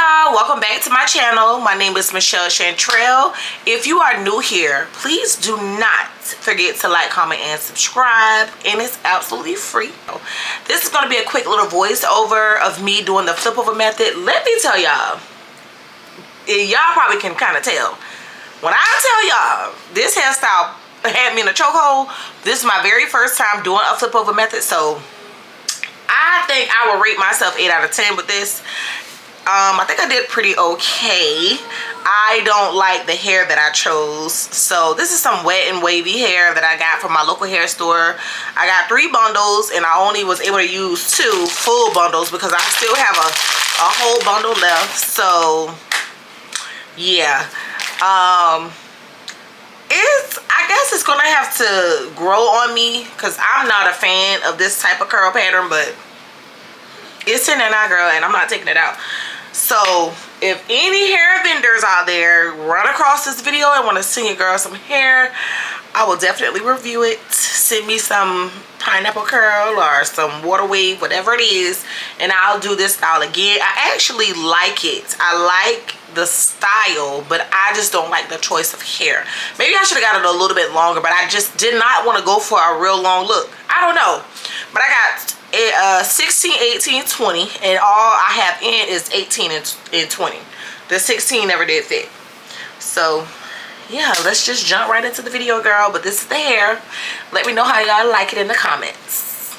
y'all, welcome back to my channel. My name is Michelle Chantrell. If you are new here, please do not forget to like, comment, and subscribe, and it's absolutely free. This is going to be a quick little voiceover of me doing the flip over method. Let me tell y'all, y'all probably can kind of tell. When I tell y'all this hairstyle had me in a chokehold, this is my very first time doing a flip over method, so I think I will rate myself 8 out of 10 with this. I think I did pretty okay. I don't like the hair that I chose. So this is some wet and wavy hair that I got from my local hair store. I got 3 bundles and I only was able to use 2 full bundles because I still have a whole bundle left. So yeah. I guess it's gonna have to grow on me because I'm not a fan of this type of curl pattern, but it's in there now, girl, and I'm not taking it out. So if any hair vendors out there run across this video and want to send your girl some hair, I will definitely review it. Send me some pineapple curl or some water wave, whatever it is, and I'll do this style again. I actually like it. I like the style, but I just don't like the choice of hair. Maybe I should have got it a little bit longer, but I just did not want to go for a real long look. I don't know, but I got 16, 18, 20, and all I have in is 18 and 20. The 16 never did fit. So yeah, let's just jump right into the video, girl. But this is the hair. Let me know how y'all like it in the comments.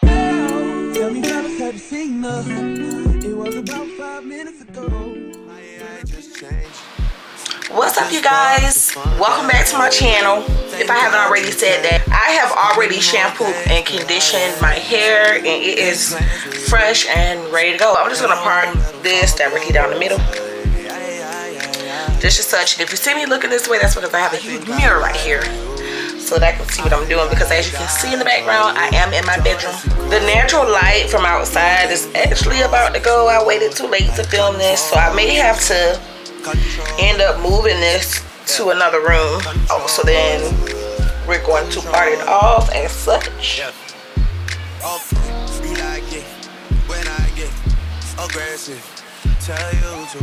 Tell me how to type signal. It was about 5 minutes ago. What's up, you guys? Welcome back to my channel. If I haven't already said that, I have already shampooed and conditioned my hair, and it is fresh and ready to go. I'm just gonna part this directly down the middle, just as such. And if you see me looking this way, that's because I have a huge mirror right here, so that I can see what I'm doing, because as you can see in the background, I am in my bedroom. The natural light from outside is actually about to go. I waited too late to film this, so I may have to end up moving this to another room. Oh, so then we're going to part it off as such. You like it when I get aggressive. Tell you to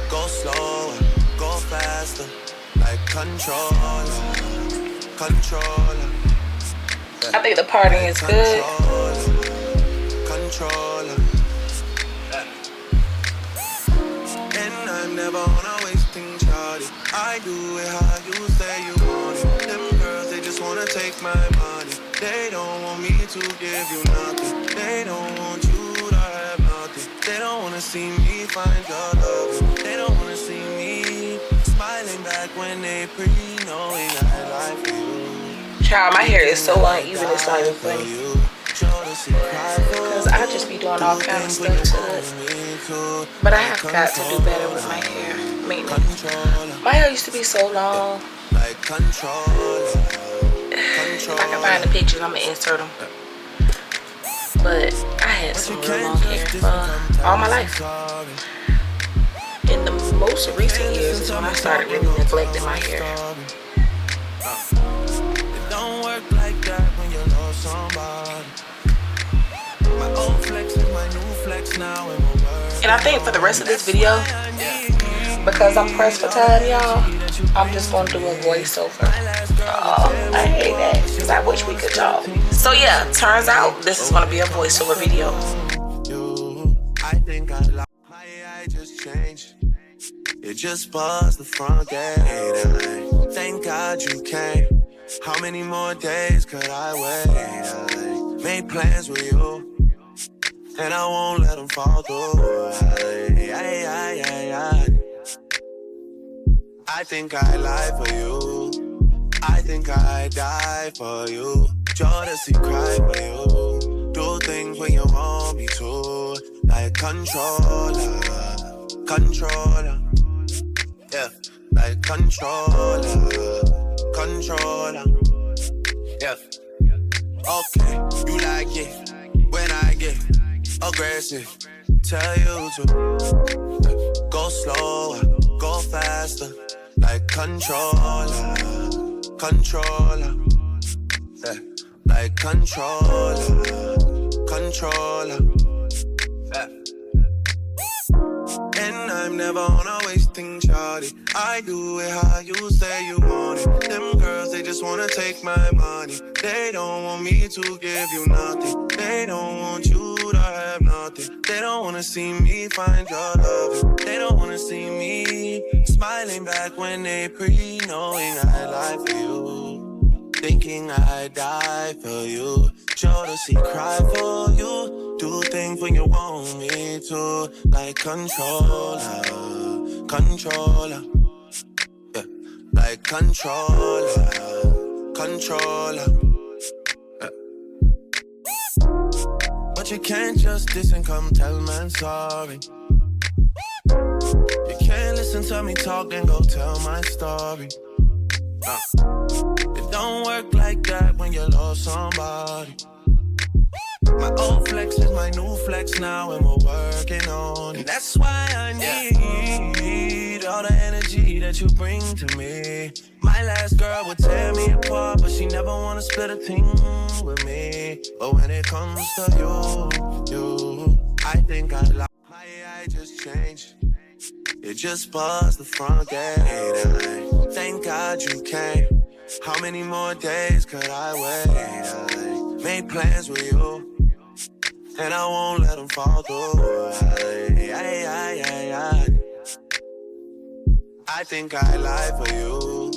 go slower, go faster, like controller. I think the parting is good. Controller. And I'm never on a wasting charge. I do it how you say you want it. Them girls, they just wanna take my money. They don't want me to give you nothing. They don't want you to have nothing. They don't wanna see me find your love. They don't wanna see me smiling back when they knowing I like you. Child, my hair is so uneven, it's not even funny. Because I just be doing all kind of stuff to it. But I have got to do better with my hair maintenance. My hair used to be so long. If I can find the pictures, I'm going to insert them. But I had some real long hair for all my life. In the most recent years is when I started really neglecting my hair. It don't work like that when you love somebody. My old flex is my new flex now, and I think for the rest of this video, because I'm pressed for time, y'all, I'm just gonna do a voiceover. Oh, I hate that because I wish we could talk. So yeah, turns out this is gonna be a voiceover video. I think I like my AI just changed. It just buzzed the front gate. Thank God you came. How many more days could I wait? I made plans with you, and I won't let them fall through. I think I lie for you. I think I die for you. Jealousy cry for you. Do things when you want me to. Like controller. Yeah, like controller. Yeah. Okay, you like it when I get aggressive. Tell you to go slower, go faster, like controller. controller, yeah, like controller, controller, yeah. And I'm never on a wasting shawty. I do it how you say you want it. Them girls, they just wanna take my money. They don't want me to give you nothing. They don't want you to have nothing. They don't wanna see me find your love. They don't wanna see me smiling back when they knowing I lie for you. Thinking I'd die for you. Jealousy cry for you. Do things when you want me to. Like controller, controller, yeah. Like controller, controller, yeah. But you can't just diss and come tell man sorry. You can't listen to me talk and go tell my story. It don't work like that when you love somebody. My old flex is my new flex now, and we're working on it. And that's why I need all the energy that you bring to me. My last girl would tear me apart, but she never wanna split a thing with me. But when it comes to you, I think I like my AI just changed. It just buzzed the front gate. I thank God you came. How many more days could I wait? I made plans with you, and I won't let them fall through. I think I lie for you.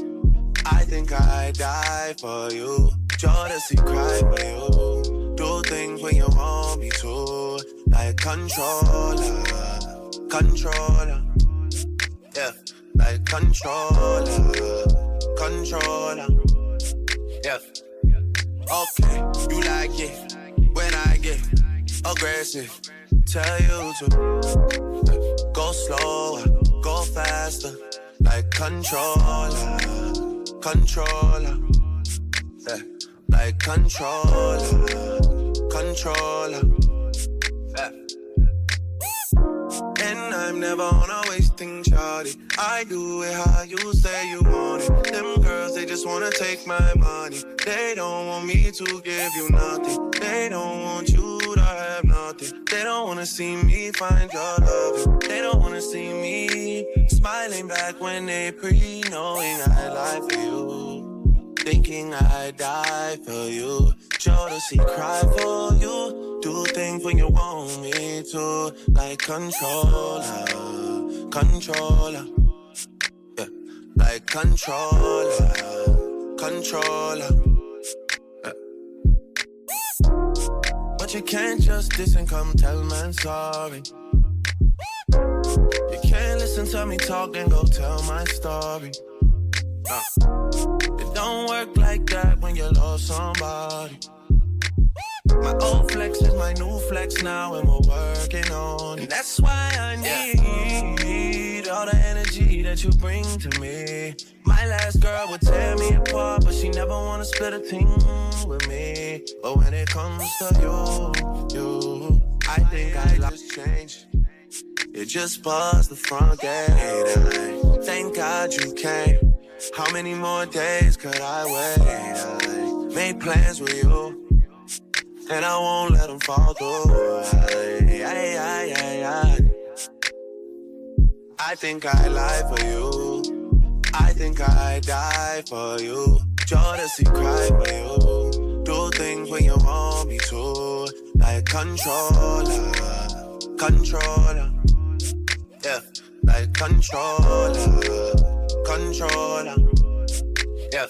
I think I die for you. Jealousy cry for you. Do things when you want me to. Like controller, controller, yeah. Like controller, controller, yeah. Okay, you like it when I get aggressive. Tell you to go slower, go faster. Like controller, controller, yeah. Like controller, controller, yeah. And I'm never on a wasting shawty. I do it how you say you want it. Them girls, they just wanna take my money. They don't want me to give you nothing. They don't want you to have nothing. They don't wanna see me find your love. They don't wanna see me smiling back when they knowing I lie for you. Thinking I'd die for you. Jealousy cry for you. Do things when you want me to. Like controller, controller, yeah. Like controller, controller, yeah. But you can't just diss and come tell man sorry. You can't listen to me talk and go tell my story. It don't work like that when you love somebody. My old flex is my new flex now, and we're working on it. And that's why I need all the energy that you bring to me. My last girl would tear me apart, but she never wanna split a thing with me. But when it comes to you, I think I just changed. It just buzzed the front gate. I thank God you came. How many more days could I wait? I made plans with you, and I won't let them fall through. I think I lie for you. I think I die for you. Jealousy cry for you. Do things when you want me to. Like controller, controller, yeah. Like controller, controller, yeah.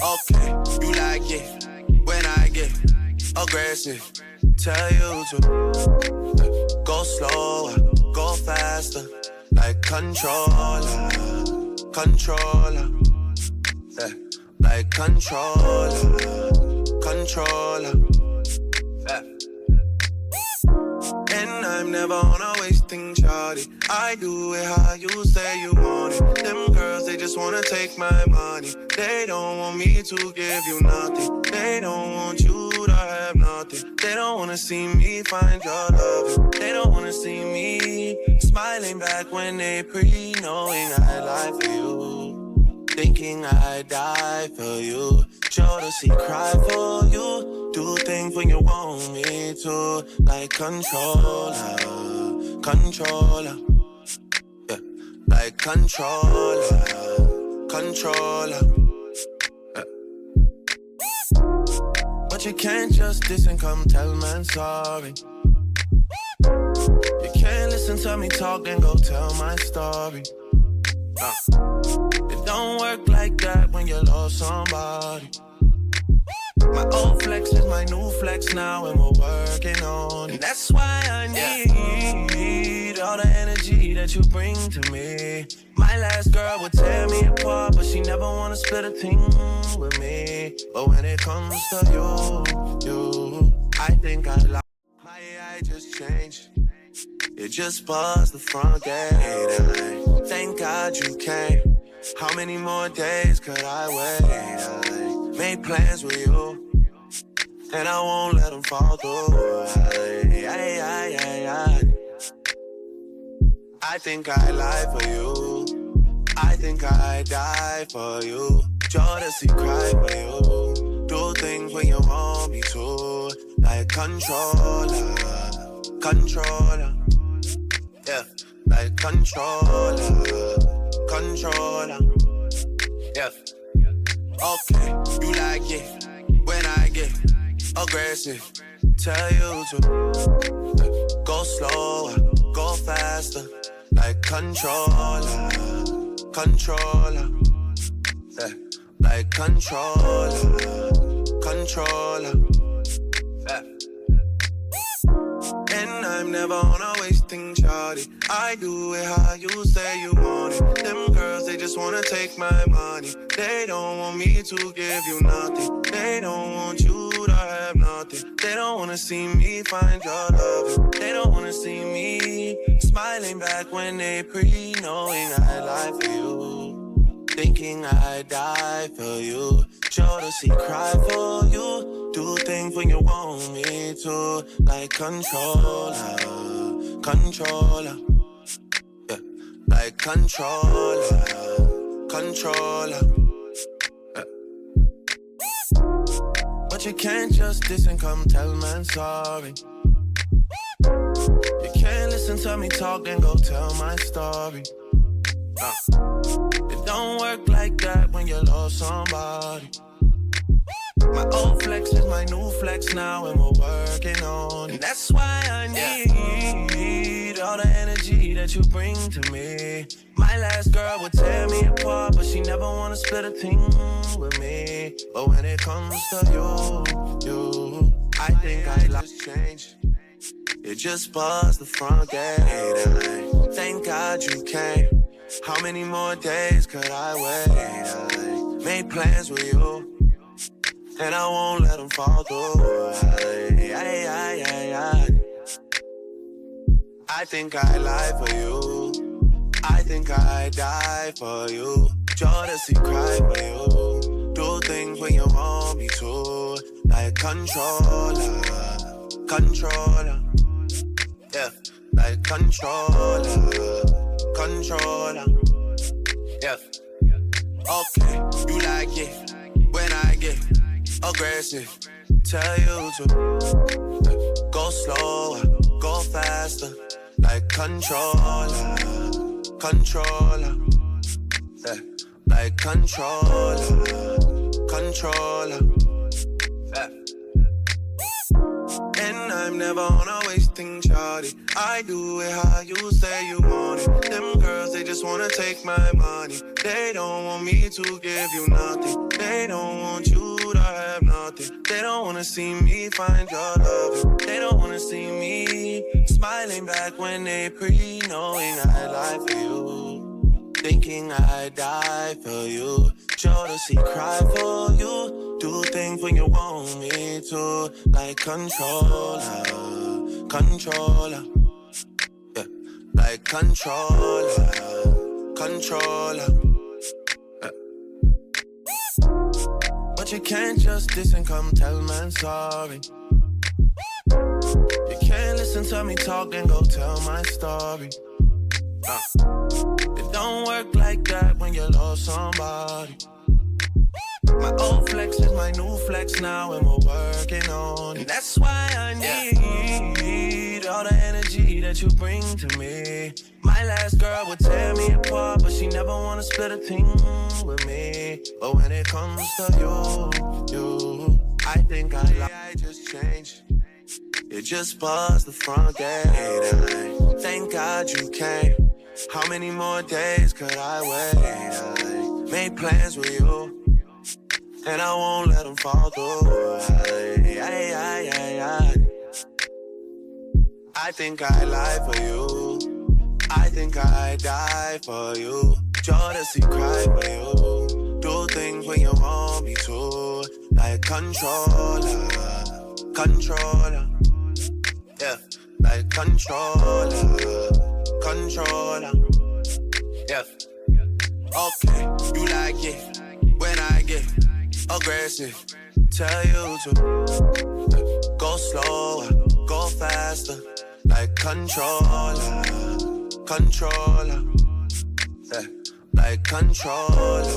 Okay, you like it when I get aggressive. Tell you to go slower, go faster. Like controller, controller, yeah. Like controller, controller, yeah. And I'm never on a wasting shawty. I do it how you say you want it. Them girls, they just wanna take my money. They don't want me to give you nothing. They don't want you to have nothing. They don't wanna see me find your love. They don't wanna see me smiling back when they knowing I lie for you. thinking I'd die for you. Jealousy, cry for you. Do things when you want me to, like controller, controller, yeah, like controller, controller. Yeah. But you can't just diss and come tell man sorry. You can't listen to me talk and go tell my story. It don't work like that when you lost somebody. My old flex is my new flex now, and we're working on it. And that's why I need all the energy that you bring to me. My last girl would tear me apart, but she never wanna split a thing with me. But when it comes to you, I think I like my AI just changed. It just buzzed the front gate. Thank God you came. How many more days could I wait? I made plans with you, and I won't let them fall through. I think I lie for you. I think I die for you. Jealousy, cry for you. Do things when you want me to, like controller, controller. Yeah, like controller, controller. Yeah. Okay, you like it when I get aggressive. Tell you to go slower, go faster. Like controller, controller. Yeah, like controller, controller. Yeah. And I'm never on a wasting shawty. I do it how you say you want it. Them girls, they just wanna take my money. They don't want me to give you nothing. They don't want you to have nothing. They don't wanna see me find your love. They don't wanna see me smiling back when they pre-knowing I lie for you. Thinking I'd die for you. Jealousy, cry for you. Do things when you want me to, like controller, controller. Yeah, like controller, controller. Yeah. But you can't just diss and come tell man sorry. You can't listen to me talk and go tell my story. It don't work like that when you lost somebody. My old flex is my new flex now, and we're working on it. And that's why I need all the energy that you bring to me. My last girl would tear me apart, but she never wanna split a thing with me. But when it comes to you, I think I just changed. It just buzzed the front gate. Thank God you came. How many more days could I wait? I made plans with you, and I won't let them fall through. I think I lie for you. I think I die for you. Jealousy, cry for you. Do things when you want me to, like controller, controller. Yeah, like controller, controller. Yeah. Okay, you like it when I get aggressive. Tell you to go slower, go faster. Like controller, controller. Yeah, like controller, controller. Yeah. And I'm never on a wasting shawty. I do it how you say you want it. Them girls, they just wanna take my money. They don't want me to give you nothing. They don't want you to have nothing. They don't wanna see me find your love. They don't wanna see me smiling back when they pre-knowing I lie for you. Thinking I'd die for you. Jealousy, cry for you. Do things when you want me to, like controller, controller. Yeah, like controller, controller. Yeah. But you can't just diss and come tell man sorry. You can't listen to me talk and go tell my story. It don't work like that when you love somebody. My old flex is my new flex now, and we're working on it. And that's why I need all the energy that you bring to me. My last girl would tear me apart, but she never wanna split a thing with me. But when it comes to you, I think I just changed. You just buzzed the front gate. I thank God you came. How many more days could I wait? I made plans with you, and I won't let them fall through. I think I lie for you. I think I die for you. Jealousy cry for you. Do things when you want me to. Like controller. Yeah, like controller. Yeah. Okay, you like it when I get aggressive. Tell you to go slower, go faster. Like controller. Yeah, like controller.